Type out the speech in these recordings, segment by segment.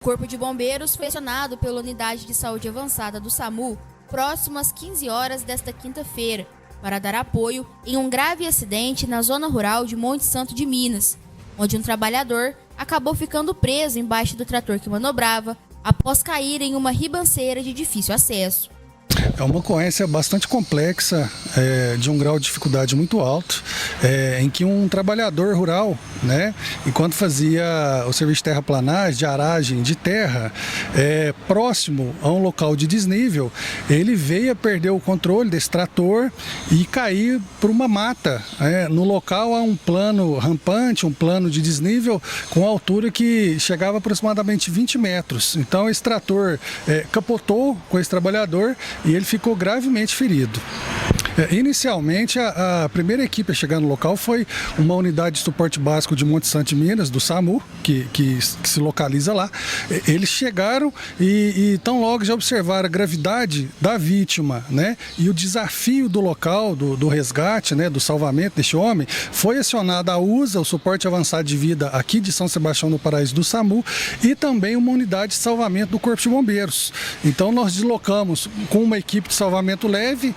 O Corpo de Bombeiros foi acionado pela Unidade de Saúde Avançada do SAMU próximo às 15 horas desta quinta-feira para dar apoio em um grave acidente na zona rural de Monte Santo de Minas, onde um trabalhador acabou ficando preso embaixo do trator que manobrava após cair em uma ribanceira de difícil acesso. É uma ocorrência bastante complexa, de um grau de dificuldade muito alto, em que um trabalhador rural, enquanto fazia o serviço de terraplanagem, de aragem de terra, próximo a um local de desnível, ele veio a perder o controle desse trator e cair por uma mata. No local há um plano rampante, um plano de desnível com altura que chegava a aproximadamente 20 metros. Então esse trator capotou com esse trabalhador e ele ficou gravemente ferido. Inicialmente, a primeira equipe a chegar no local foi uma unidade de suporte básico de Monte Santo de Minas, do SAMU, que se localiza lá. Eles chegaram e tão logo já observaram a gravidade da vítima, e o desafio do local, do resgate, do salvamento deste homem. Foi acionada a USA, o suporte avançado de vida aqui de São Sebastião do Paraíso do SAMU, e também uma unidade de salvamento do Corpo de Bombeiros. Então nós deslocamos com uma equipe de salvamento leve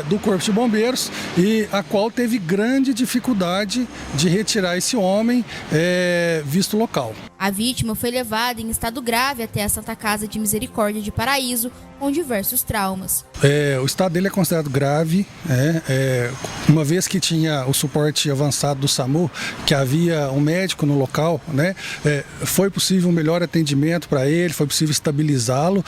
do Corpo de Bombeiros, e a qual teve grande dificuldade de retirar esse homem, visto o local. A vítima foi levada em estado grave até a Santa Casa de Misericórdia de Paraíso, com diversos traumas. O estado dele é considerado grave, uma vez que tinha o suporte avançado do SAMU, que havia um médico no local, foi possível um melhor atendimento para ele, foi possível estabilizá-lo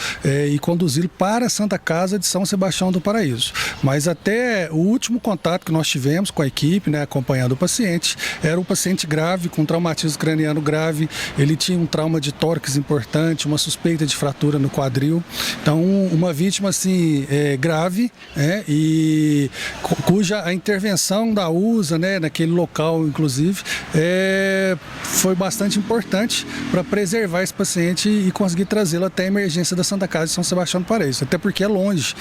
e conduzi-lo para a Santa Casa de São Sebastião do Paraíso. Mas até o último contato que nós tivemos com a equipe, acompanhando o paciente, era um paciente grave, com traumatismo craniano grave, ele tinha um trauma de tórax importante, uma suspeita de fratura no quadril. Então, uma vítima assim, grave, e cuja a intervenção da USA, naquele local, inclusive, foi bastante importante para preservar esse paciente e conseguir trazê-lo até a emergência da Santa Casa de São Sebastião do Paraíso, até porque é longe,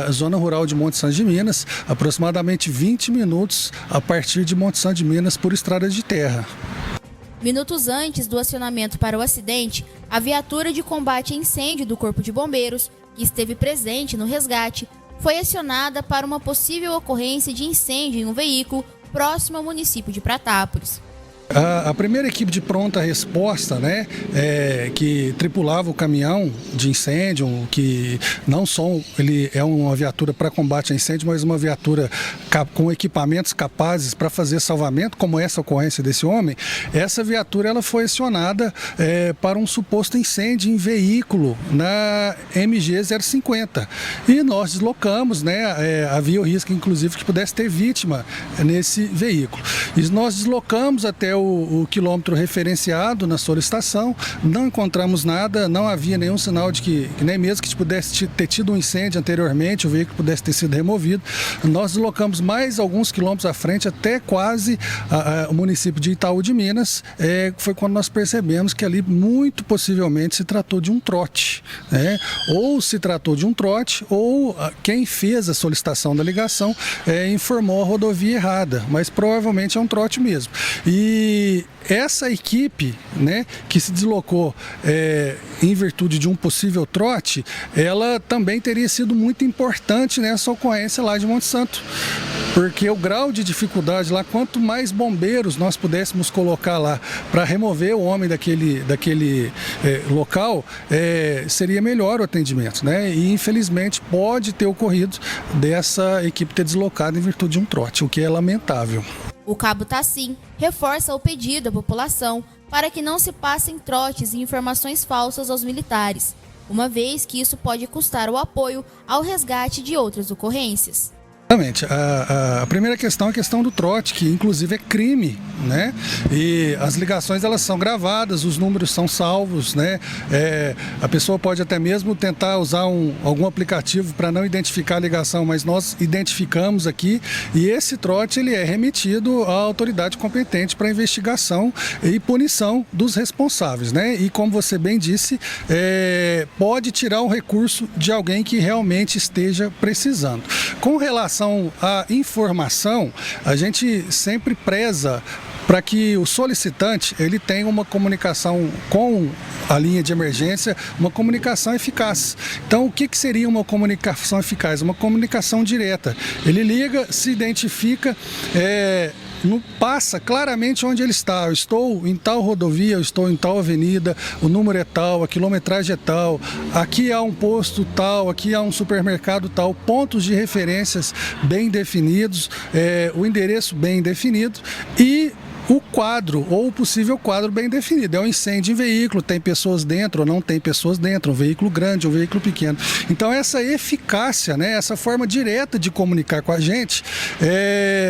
a zona rural de Monte Santo de Minas, aproximadamente 20 minutos a partir de Monte Santo de Minas por estrada de terra. Minutos antes do acionamento para o acidente, a viatura de combate a incêndio do Corpo de Bombeiros, que esteve presente no resgate, foi acionada para uma possível ocorrência de incêndio em um veículo próximo ao município de Pratápolis. A primeira equipe de pronta resposta, que tripulava o caminhão de incêndio, que não só ele é uma viatura para combate a incêndio, mas uma viatura com equipamentos capazes para fazer salvamento, como essa ocorrência desse homem, essa viatura ela foi acionada para um suposto incêndio em veículo na MG 050. E nós deslocamos, havia o risco, inclusive, que pudesse ter vítima nesse veículo. E nós deslocamos até o quilômetro referenciado na solicitação, não encontramos nada, não havia nenhum sinal de que nem mesmo que pudesse ter tido um incêndio anteriormente, o veículo pudesse ter sido removido. Nós deslocamos mais alguns quilômetros à frente, até quase o município de Itaú de Minas, foi quando nós percebemos que ali muito possivelmente se tratou de um trote, ou se tratou de um trote, ou quem fez a solicitação da ligação informou a rodovia errada, mas provavelmente é um trote mesmo. E essa equipe, que se deslocou em virtude de um possível trote, ela também teria sido muito importante nessa ocorrência lá de Monte Santo, porque o grau de dificuldade lá, quanto mais bombeiros nós pudéssemos colocar lá para remover o homem daquele local, seria melhor o atendimento, E infelizmente pode ter ocorrido dessa equipe ter deslocado em virtude de um trote, o que é lamentável. O Cabo Tassim reforça o pedido à população para que não se passem trotes e informações falsas aos militares, uma vez que isso pode custar o apoio ao resgate de outras ocorrências. Exatamente. A primeira questão é a questão do trote, que inclusive é crime, E as ligações elas são gravadas, os números são salvos, A pessoa pode até mesmo tentar usar algum aplicativo para não identificar a ligação, mas nós identificamos aqui, e esse trote ele é remetido à autoridade competente para investigação e punição dos responsáveis, E como você bem disse, pode tirar o recurso de alguém que realmente esteja precisando. Com relação à informação, a gente sempre preza para que o solicitante ele tenha uma comunicação com a linha de emergência, uma comunicação eficaz. Então, o que seria uma comunicação eficaz? Uma comunicação direta. Ele liga, se identifica, passa claramente onde ele está. Eu estou em tal rodovia, eu estou em tal avenida, o número é tal, a quilometragem é tal, aqui há um posto tal, aqui há um supermercado tal, pontos de referências bem definidos, o endereço bem definido e o quadro ou o possível quadro bem definido. É um incêndio em veículo, tem pessoas dentro ou não tem pessoas dentro, um veículo grande, um veículo pequeno. Então essa eficácia, né, essa forma direta de comunicar com a gente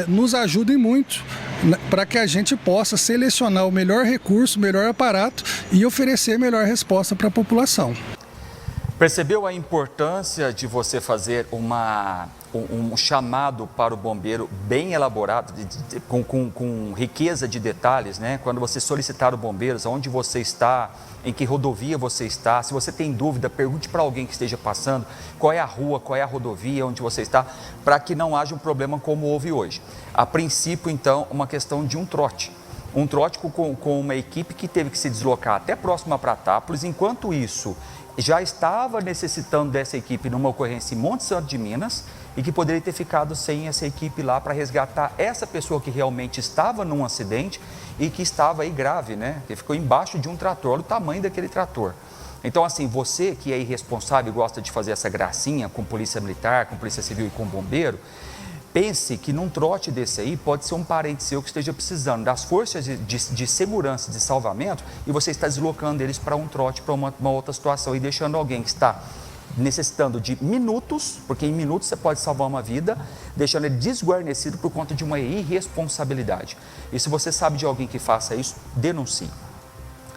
nos ajuda muito para que a gente possa selecionar o melhor recurso, o melhor aparato e oferecer a melhor resposta para a população. Percebeu a importância de você fazer um chamado para o bombeiro bem elaborado, com riqueza de detalhes, né? Quando você solicitar o bombeiro, onde você está, em que rodovia você está, se você tem dúvida, pergunte para alguém que esteja passando qual é a rua, qual é a rodovia onde você está, para que não haja um problema como houve hoje. A princípio, então, uma questão de um trote. Um trote com uma equipe que teve que se deslocar até próximo a Pratápolis, enquanto isso já estava necessitando dessa equipe numa ocorrência em Monte Santo de Minas e que poderia ter ficado sem essa equipe lá para resgatar essa pessoa que realmente estava num acidente e que estava aí grave, né? Que ficou embaixo de um trator, olha o tamanho daquele trator. Então, assim, você que é irresponsável e gosta de fazer essa gracinha com polícia militar, com polícia civil e com bombeiro, pense que num trote desse aí pode ser um parente seu que esteja precisando das forças de segurança, de salvamento, e você está deslocando eles para um trote, para uma outra situação e deixando alguém que está necessitando de minutos, porque em minutos você pode salvar uma vida, deixando ele desguarnecido por conta de uma irresponsabilidade. E se você sabe de alguém que faça isso, denuncie.